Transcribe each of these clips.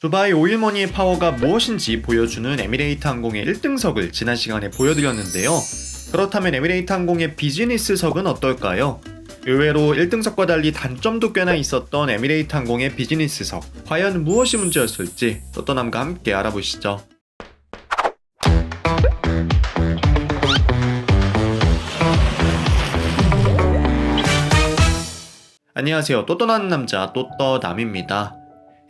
두바이 오일머니의 파워가 무엇인지 보여주는 에미레이트 항공의 1등석을 지난 시간에 보여드렸는데요. 그렇다면 에미레이트 항공의 비즈니스석은 어떨까요? 의외로 1등석과 달리 단점도 꽤나 있었던 에미레이트 항공의 비즈니스석, 과연 무엇이 문제였을지 또또남과 함께 알아보시죠. 안녕하세요. 또떠나는 남자 또떠남입니다.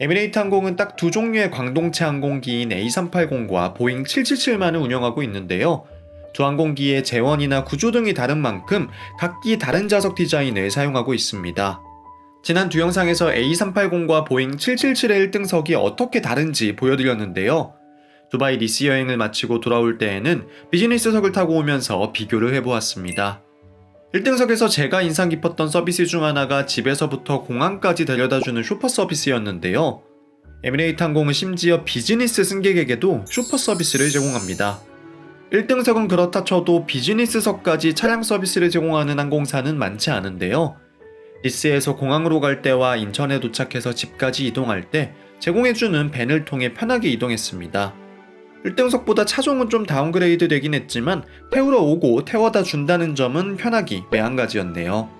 에미레이트 항공은 딱 두 종류의 광동체 항공기인 A380과 보잉 777만을 운영하고 있는데요. 두 항공기의 재원이나 구조 등이 다른 만큼 각기 다른 좌석 디자인을 사용하고 있습니다. 지난 두 영상에서 A380과 보잉 777의 1등석이 어떻게 다른지 보여드렸는데요. 두바이 니스 여행을 마치고 돌아올 때에는 비즈니스석을 타고 오면서 비교를 해보았습니다. 1등석에서 제가 인상 깊었던 서비스 중 하나가 집에서부터 공항까지 데려다주는 쇼퍼 서비스였는데요. 에미레이트 항공은 심지어 비즈니스 승객에게도 쇼퍼 서비스를 제공합니다. 1등석은 그렇다 쳐도 비즈니스석까지 차량 서비스를 제공하는 항공사는 많지 않은데요. 니스에서 공항으로 갈 때와 인천에 도착해서 집까지 이동할 때 제공해주는 밴을 통해 편하게 이동했습니다. 1등석보다 차종은 좀 다운그레이드 되긴 했지만 태우러 오고 태워다 준다는 점은 편하기 매한가지였네요.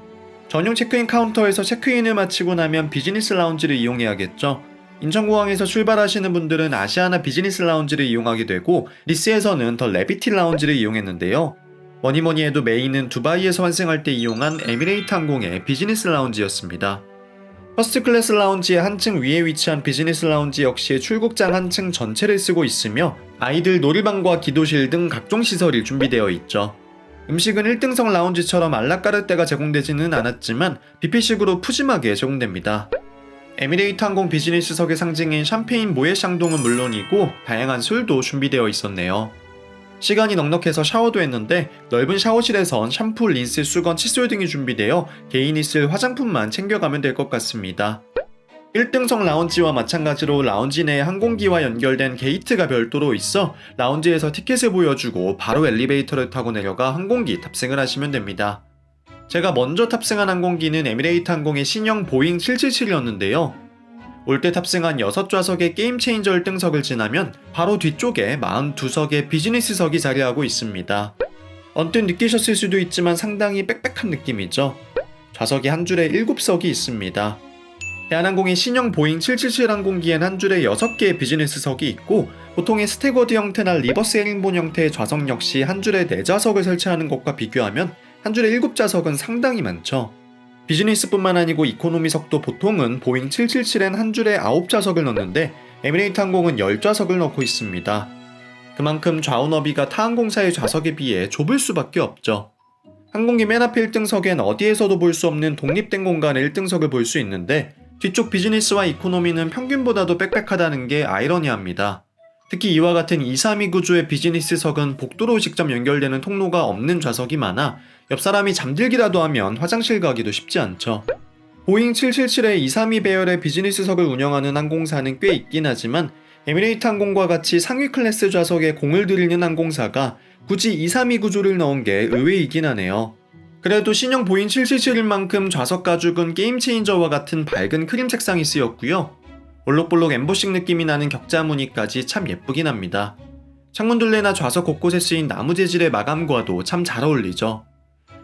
전용 체크인 카운터에서 체크인을 마치고 나면 비즈니스 라운지를 이용해야겠죠. 인천공항에서 출발하시는 분들은 아시아나 비즈니스 라운지를 이용하게 되고 니스에서는 더 레비티 라운지를 이용했는데요. 뭐니뭐니 해도 메인은 두바이에서 환승할 때 이용한 에미레이트 항공의 비즈니스 라운지였습니다. 퍼스트 클래스 라운지의 한층 위에 위치한 비즈니스 라운지 역시 출국장 한층 전체를 쓰고 있으며 아이들 놀이방과 기도실 등 각종 시설이 준비되어 있죠. 음식은 1등석 라운지처럼 알라까르떼가 제공되지는 않았지만 뷔페식으로 푸짐하게 제공됩니다. 에미레이트 항공 비즈니스석의 상징인 샴페인 모에샹동은 물론이고 다양한 술도 준비되어 있었네요. 시간이 넉넉해서 샤워도 했는데 넓은 샤워실에선 샴푸, 린스, 수건, 칫솔 등이 준비되어 개인이 쓸 화장품만 챙겨가면 될 것 같습니다. 1등석 라운지와 마찬가지로 라운지 내에 항공기와 연결된 게이트가 별도로 있어 라운지에서 티켓을 보여주고 바로 엘리베이터를 타고 내려가 항공기 탑승을 하시면 됩니다. 제가 먼저 탑승한 항공기는 에미레이트 항공의 신형 보잉 777이었는데요. 올 때 탑승한 6좌석의 게임 체인저 1등석을 지나면 바로 뒤쪽에 42석의 비즈니스석이 자리하고 있습니다. 언뜻 느끼셨을 수도 있지만 상당히 빽빽한 느낌이죠. 좌석이 한 줄에 7석이 있습니다. 대한항공의 신형 보잉 777 항공기엔 한 줄에 6개의 비즈니스석이 있고 보통의 스태거드 형태나 리버스 헤링본 형태의 좌석 역시 한 줄에 4좌석을 설치하는 것과 비교하면 한 줄에 7좌석은 상당히 많죠. 비즈니스뿐만 아니고 이코노미석도 보통은 보잉 777엔 한 줄에 9좌석을 넣는데 에미레이트 항공은 10좌석을 넣고 있습니다. 그만큼 좌우 너비가 타 항공사의 좌석에 비해 좁을 수밖에 없죠. 항공기 맨 앞에 1등석엔 어디에서도 볼 수 없는 독립된 공간에 1등석을 볼 수 있는데 뒤쪽 비즈니스와 이코노미는 평균보다도 빽빽하다는 게 아이러니합니다. 특히 이와 같은 232 구조의 비즈니스석은 복도로 직접 연결되는 통로가 없는 좌석이 많아 옆 사람이 잠들기라도 하면 화장실 가기도 쉽지 않죠. 보잉 777의 232 배열의 비즈니스석을 운영하는 항공사는 꽤 있긴 하지만 에미레이트 항공과 같이 상위 클래스 좌석에 공을 들이는 항공사가 굳이 232 구조를 넣은 게 의외이긴 하네요. 그래도 신형 보잉 777인 만큼 좌석 가죽은 게임 체인저와 같은 밝은 크림 색상이 쓰였고요. 볼록볼록 엠보싱 느낌이 나는 격자 무늬까지 참 예쁘긴 합니다. 창문 둘레나 좌석 곳곳에 쓰인 나무 재질의 마감과도 참 잘 어울리죠.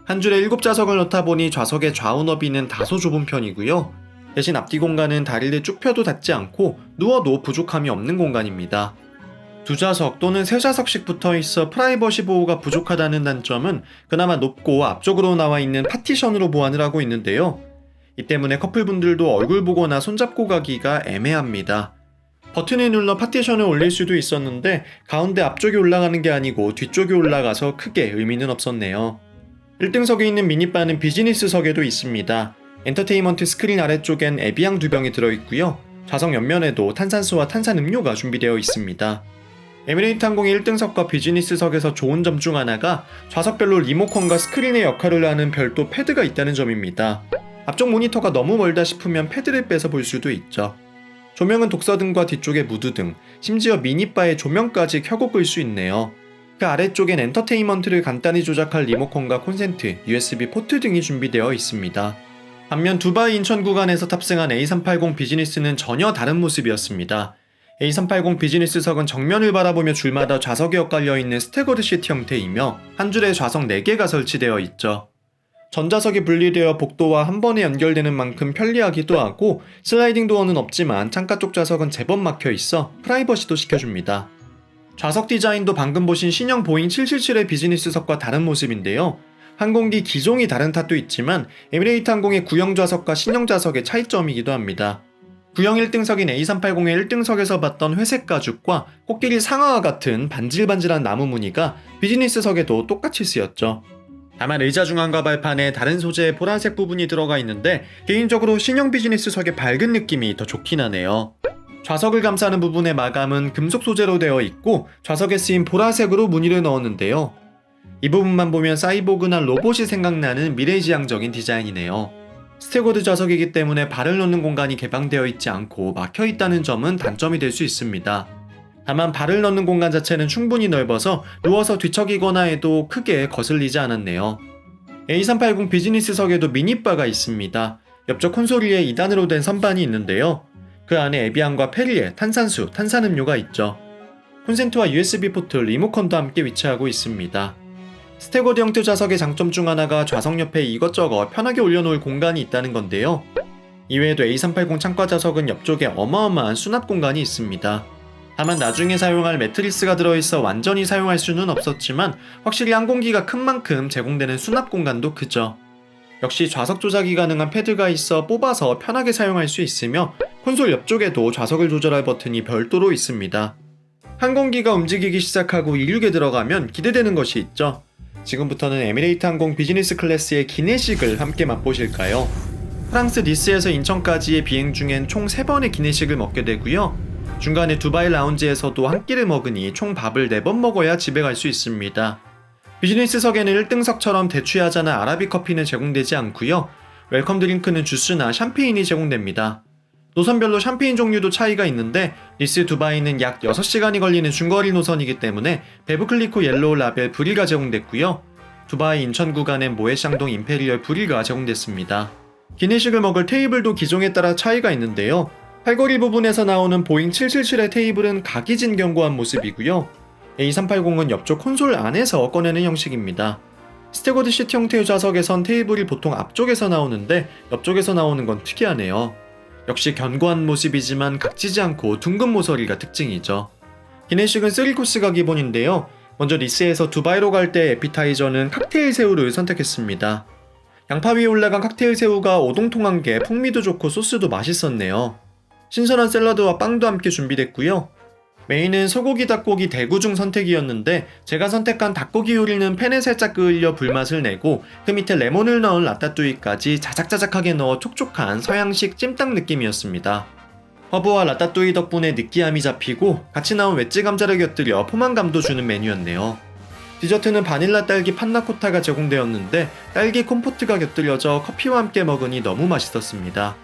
한 줄에 7좌석을 넣다 보니 좌석의 좌우 너비는 다소 좁은 편이고요. 대신 앞뒤 공간은 다리를 쭉 펴도 닿지 않고 누워도 부족함이 없는 공간입니다. 2좌석 또는 3좌석씩 붙어있어 프라이버시 보호가 부족하다는 단점은 그나마 높고 앞쪽으로 나와 있는 파티션으로 보완을 하고 있는데요. 이 때문에 커플분들도 얼굴 보거나 손잡고 가기가 애매합니다. 버튼을 눌러 파티션을 올릴 수도 있었는데 가운데 앞쪽이 올라가는 게 아니고 뒤쪽이 올라가서 크게 의미는 없었네요. 1등석에 있는 미니바는 비즈니스석에도 있습니다. 엔터테인먼트 스크린 아래쪽엔 에비앙 2병이 들어있고요. 좌석 옆면에도 탄산수와 탄산음료가 준비되어 있습니다. 에미레이트 항공의 1등석과 비즈니스석에서 좋은 점 중 하나가 좌석별로 리모컨과 스크린의 역할을 하는 별도 패드가 있다는 점입니다. 앞쪽 모니터가 너무 멀다 싶으면 패드를 빼서 볼 수도 있죠. 조명은 독서등과 뒤쪽에 무드등, 심지어 미니바의 조명까지 켜고 끌 수 있네요. 그 아래쪽엔 엔터테인먼트를 간단히 조작할 리모컨과 콘센트, USB 포트 등이 준비되어 있습니다. 반면 두바이 인천 구간에서 탑승한 A380 비즈니스는 전혀 다른 모습이었습니다. A380 비즈니스석은 정면을 바라보며 줄마다 좌석이 엇갈려 있는 스태거드 시트 형태이며 한 줄에 좌석 4개가 설치되어 있죠. 전좌석이 분리되어 복도와 한 번에 연결되는 만큼 편리하기도 하고 슬라이딩 도어는 없지만 창가 쪽 좌석은 제법 막혀 있어 프라이버시도 시켜줍니다. 좌석 디자인도 방금 보신 신형 보잉 777의 비즈니스석과 다른 모습인데요. 항공기 기종이 다른 탓도 있지만 에미레이트 항공의 구형 좌석과 신형 좌석의 차이점이기도 합니다. 구형 1등석인 A380의 1등석에서 봤던 회색 가죽과 코끼리 상아와 같은 반질반질한 나무 무늬가 비즈니스석에도 똑같이 쓰였죠. 다만 의자 중앙과 발판에 다른 소재의 보라색 부분이 들어가 있는데 개인적으로 신형 비즈니스석의 밝은 느낌이 더 좋긴 하네요. 좌석을 감싸는 부분의 마감은 금속 소재로 되어 있고 좌석에 쓰인 보라색으로 무늬를 넣었는데요. 이 부분만 보면 사이보그나 로봇이 생각나는 미래지향적인 디자인이네요. 스태거드 좌석이기 때문에 발을 놓는 공간이 개방되어 있지 않고 막혀 있다는 점은 단점이 될 수 있습니다. 다만 발을 넣는 공간 자체는 충분히 넓어서 누워서 뒤척이거나 해도 크게 거슬리지 않았네요. A380 비즈니스석에도 미니바가 있습니다. 옆쪽 콘솔 위에 2단으로 된 선반이 있는데요. 그 안에 에비앙과 페리에 탄산수, 탄산음료가 있죠. 콘센트와 USB 포트, 리모컨도 함께 위치하고 있습니다. 스태거드 형태 좌석의 장점 중 하나가 좌석 옆에 이것저것 편하게 올려놓을 공간이 있다는 건데요. 이외에도 A380 창가 좌석은 옆쪽에 어마어마한 수납 공간이 있습니다. 다만 나중에 사용할 매트리스가 들어있어 완전히 사용할 수는 없었지만 확실히 항공기가 큰 만큼 제공되는 수납 공간도 크죠. 역시 좌석 조작이 가능한 패드가 있어 뽑아서 편하게 사용할 수 있으며 콘솔 옆쪽에도 좌석을 조절할 버튼이 별도로 있습니다. 항공기가 움직이기 시작하고 이륙에 들어가면 기대되는 것이 있죠. 지금부터는 에미레이트 항공 비즈니스 클래스의 기내식을 함께 맛보실까요? 프랑스 니스에서 인천까지의 비행 중엔 총 3번의 기내식을 먹게 되고요. 중간에 두바이 라운지에서도 한 끼를 먹으니 총 밥을 4번 먹어야 집에 갈 수 있습니다. 비즈니스석에는 1등석처럼 대추야자나 아라비 커피는 제공되지 않고요. 웰컴 드링크는 주스나 샴페인이 제공됩니다. 노선별로 샴페인 종류도 차이가 있는데 니스 두바이는 약 6시간이 걸리는 중거리 노선이기 때문에 베브클리코 옐로우 라벨 브리가 제공됐고요. 두바이 인천 구간엔 모에샹동 임페리얼 브리가 제공됐습니다. 기내식을 먹을 테이블도 기종에 따라 차이가 있는데요. 팔걸이 부분에서 나오는 보잉 777의 테이블은 각이진 견고한 모습이고요. A380은 옆쪽 콘솔 안에서 꺼내는 형식입니다. 스태거드 시트 형태의 좌석에선 테이블이 보통 앞쪽에서 나오는데 옆쪽에서 나오는 건 특이하네요. 역시 견고한 모습이지만 각지지 않고 둥근 모서리가 특징이죠. 기내식은 3코스가 기본인데요. 먼저 니스에서 두바이로 갈 때 에피타이저는 칵테일 새우를 선택했습니다. 양파 위에 올라간 칵테일 새우가 오동통한 게 풍미도 좋고 소스도 맛있었네요. 신선한 샐러드와 빵도 함께 준비됐고요. 메인은 소고기 닭고기 대구중 선택이었는데 제가 선택한 닭고기 요리는 팬에 살짝 끓여 불맛을 내고 그 밑에 레몬을 넣은 라따뚜이까지 자작자작하게 넣어 촉촉한 서양식 찜닭 느낌이었습니다. 허브와 라따뚜이 덕분에 느끼함이 잡히고 같이 나온 웨지 감자를 곁들여 포만감도 주는 메뉴였네요. 디저트는 바닐라 딸기 판나코타가 제공되었는데 딸기 콤포트가 곁들여져 커피와 함께 먹으니 너무 맛있었습니다.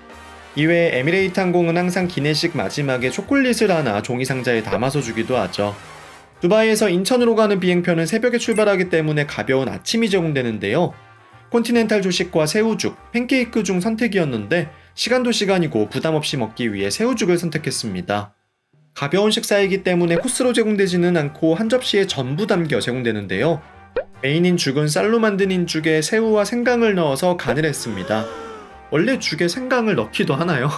이외에 에미레이트 항공은 항상 기내식 마지막에 초콜릿을 하나 종이상자에 담아서 주기도 하죠. 두바이에서 인천으로 가는 비행편은 새벽에 출발하기 때문에 가벼운 아침이 제공되는데요. 콘티넨탈 조식과 새우죽, 팬케이크 중 선택이었는데 시간도 시간이고 부담없이 먹기 위해 새우죽을 선택했습니다. 가벼운 식사이기 때문에 코스로 제공되지는 않고 한 접시에 전부 담겨 제공되는데요. 메인인 죽은 쌀로 만든 인죽에 새우와 생강을 넣어서 간을 했습니다. 원래 죽에 생강을 넣기도 하나요?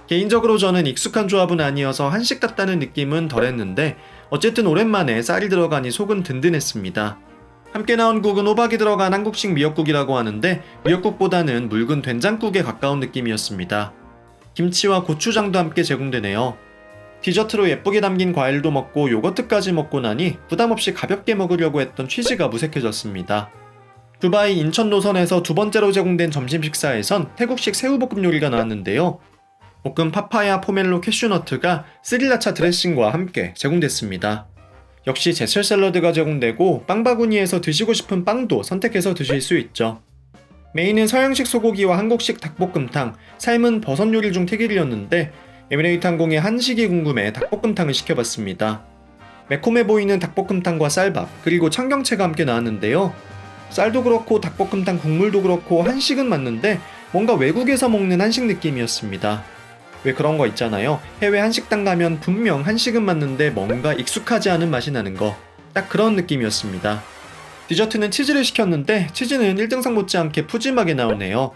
개인적으로 저는 익숙한 조합은 아니어서 한식 같다는 느낌은 덜했는데 어쨌든 오랜만에 쌀이 들어가니 속은 든든했습니다. 함께 나온 국은 호박이 들어간 한국식 미역국이라고 하는데 미역국보다는 묽은 된장국에 가까운 느낌이었습니다. 김치와 고추장도 함께 제공되네요. 디저트로 예쁘게 담긴 과일도 먹고 요거트까지 먹고 나니 부담없이 가볍게 먹으려고 했던 취지가 무색해졌습니다. 두바이 인천 노선에서 두 번째로 제공된 점심 식사에선 태국식 새우볶음 요리가 나왔는데요. 볶음 파파야 포멜로 캐슈너트가 스리라차 드레싱과 함께 제공됐습니다. 역시 제철 샐러드가 제공되고 빵 바구니에서 드시고 싶은 빵도 선택해서 드실 수 있죠. 메인은 서양식 소고기와 한국식 닭볶음탕, 삶은 버섯 요리 중 택일이었는데 에미레이트 항공의 한식이 궁금해 닭볶음탕을 시켜봤습니다. 매콤해 보이는 닭볶음탕과 쌀밥, 그리고 청경채가 함께 나왔는데요. 쌀도 그렇고 닭볶음탕 국물도 그렇고 한식은 맞는데 뭔가 외국에서 먹는 한식 느낌이었습니다. 왜 그런 거 있잖아요. 해외 한식당 가면 분명 한식은 맞는데 뭔가 익숙하지 않은 맛이 나는 거. 딱 그런 느낌이었습니다. 디저트는 치즈를 시켰는데 치즈는 1등상 못지않게 푸짐하게 나오네요.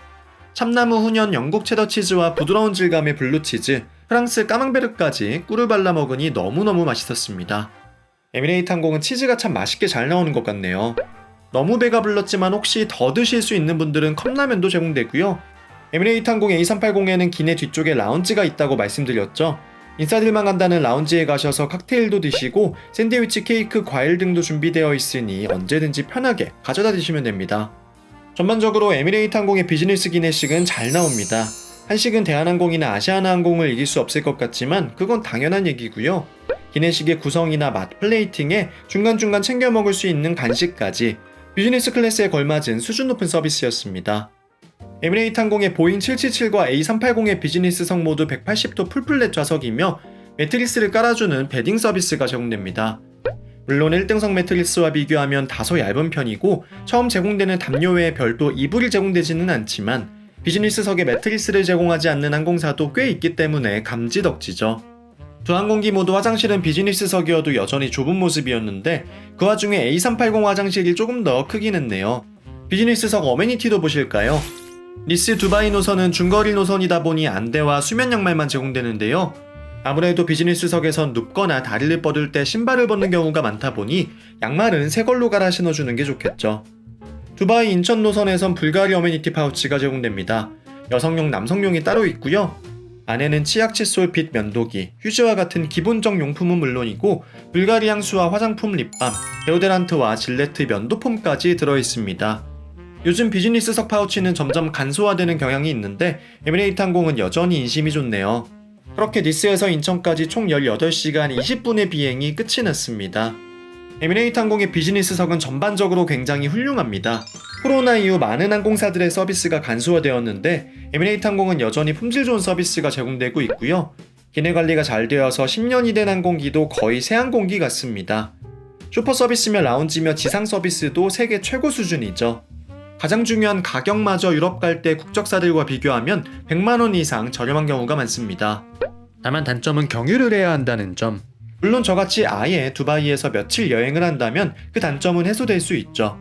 참나무 훈연 영국 체더 치즈와 부드러운 질감의 블루치즈, 프랑스 까망베르까지 꿀을 발라 먹으니 너무너무 맛있었습니다. 에미레이트 항공은 치즈가 참 맛있게 잘 나오는 것 같네요. 너무 배가 불렀지만 혹시 더 드실 수 있는 분들은 컵라면도 제공되고요. 에미레이트 항공 A380에는 기내 뒤쪽에 라운지가 있다고 말씀드렸죠. 인사들만 간다는 라운지에 가셔서 칵테일도 드시고 샌드위치, 케이크, 과일 등도 준비되어 있으니 언제든지 편하게 가져다 드시면 됩니다. 전반적으로 에미레이트 항공의 비즈니스 기내식은 잘 나옵니다. 한식은 대한항공이나 아시아나항공을 이길 수 없을 것 같지만 그건 당연한 얘기고요. 기내식의 구성이나 맛, 플레이팅에 중간중간 챙겨 먹을 수 있는 간식까지 비즈니스 클래스에 걸맞은 수준 높은 서비스였습니다. 에미레이트 항공의 보잉 777과 A380의 비즈니스석 모두 180도 풀플랫 좌석이며 매트리스를 깔아주는 베딩 서비스가 제공됩니다. 물론 1등석 매트리스와 비교하면 다소 얇은 편이고 처음 제공되는 담요 외에 별도 이불이 제공되지는 않지만 비즈니스석에 매트리스를 제공하지 않는 항공사도 꽤 있기 때문에 감지덕지죠. 두 항공기 모두 화장실은 비즈니스석이어도 여전히 좁은 모습이었는데 그 와중에 A380 화장실이 조금 더 크긴 했네요. 비즈니스석 어메니티도 보실까요? 니스 두바이 노선은 중거리 노선이다 보니 안대와 수면 양말만 제공되는데요. 아무래도 비즈니스석에선 눕거나 다리를 뻗을 때 신발을 벗는 경우가 많다 보니 양말은 새 걸로 갈아 신어주는 게 좋겠죠. 두바이 인천 노선에선 불가리 어메니티 파우치가 제공됩니다. 여성용, 남성용이 따로 있고요. 안에는 치약, 칫솔, 빗, 면도기, 휴지와 같은 기본적 용품은 물론이고 불가리 향수와 화장품, 립밤, 데오데란트와 질레트, 면도폼까지 들어있습니다. 요즘 비즈니스석 파우치는 점점 간소화되는 경향이 있는데 에미레이트 항공은 여전히 인심이 좋네요. 그렇게 니스에서 인천까지 총 18시간 20분의 비행이 끝이 났습니다. 에미레이트 항공의 비즈니스석은 전반적으로 굉장히 훌륭합니다. 코로나 이후 많은 항공사들의 서비스가 간소화되었는데 에미레이트 항공은 여전히 품질 좋은 서비스가 제공되고 있고요. 기내 관리가 잘 되어서 10년이 된 항공기도 거의 새 항공기 같습니다. 슈퍼 서비스며 라운지며 지상 서비스도 세계 최고 수준이죠. 가장 중요한 가격마저 유럽 갈 때 국적사들과 비교하면 100만원 이상 저렴한 경우가 많습니다. 다만 단점은 경유를 해야 한다는 점. 물론 저같이 아예 두바이에서 며칠 여행을 한다면 그 단점은 해소될 수 있죠.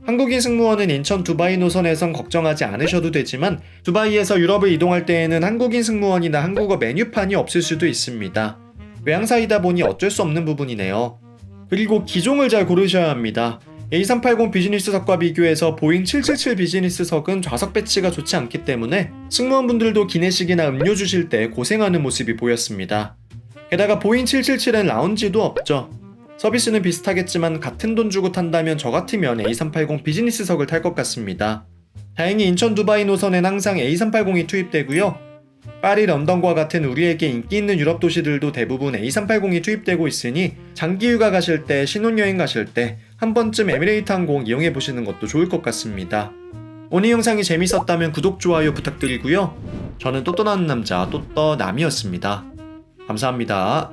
한국인 승무원은 인천 두바이 노선에선 걱정하지 않으셔도 되지만 두바이에서 유럽을 이동할 때에는 한국인 승무원이나 한국어 메뉴판이 없을 수도 있습니다. 외항사이다 보니 어쩔 수 없는 부분이네요. 그리고 기종을 잘 고르셔야 합니다. A380 비즈니스석과 비교해서 보잉 777 비즈니스석은 좌석 배치가 좋지 않기 때문에 승무원분들도 기내식이나 음료 주실 때 고생하는 모습이 보였습니다. 게다가 보잉 777엔 라운지도 없죠. 서비스는 비슷하겠지만 같은 돈 주고 탄다면 저 같으면 A380 비즈니스석을 탈 것 같습니다. 다행히 인천 두바이 노선엔 항상 A380이 투입되고요. 파리, 런던과 같은 우리에게 인기 있는 유럽 도시들도 대부분 A380이 투입되고 있으니 장기 휴가 가실 때, 신혼여행 가실 때 한 번쯤 에미레이트 항공 이용해 보시는 것도 좋을 것 같습니다. 오늘 영상이 재밌었다면 구독, 좋아요 부탁드리고요. 저는 또 떠나는 남자 또떠남이었습니다. 감사합니다.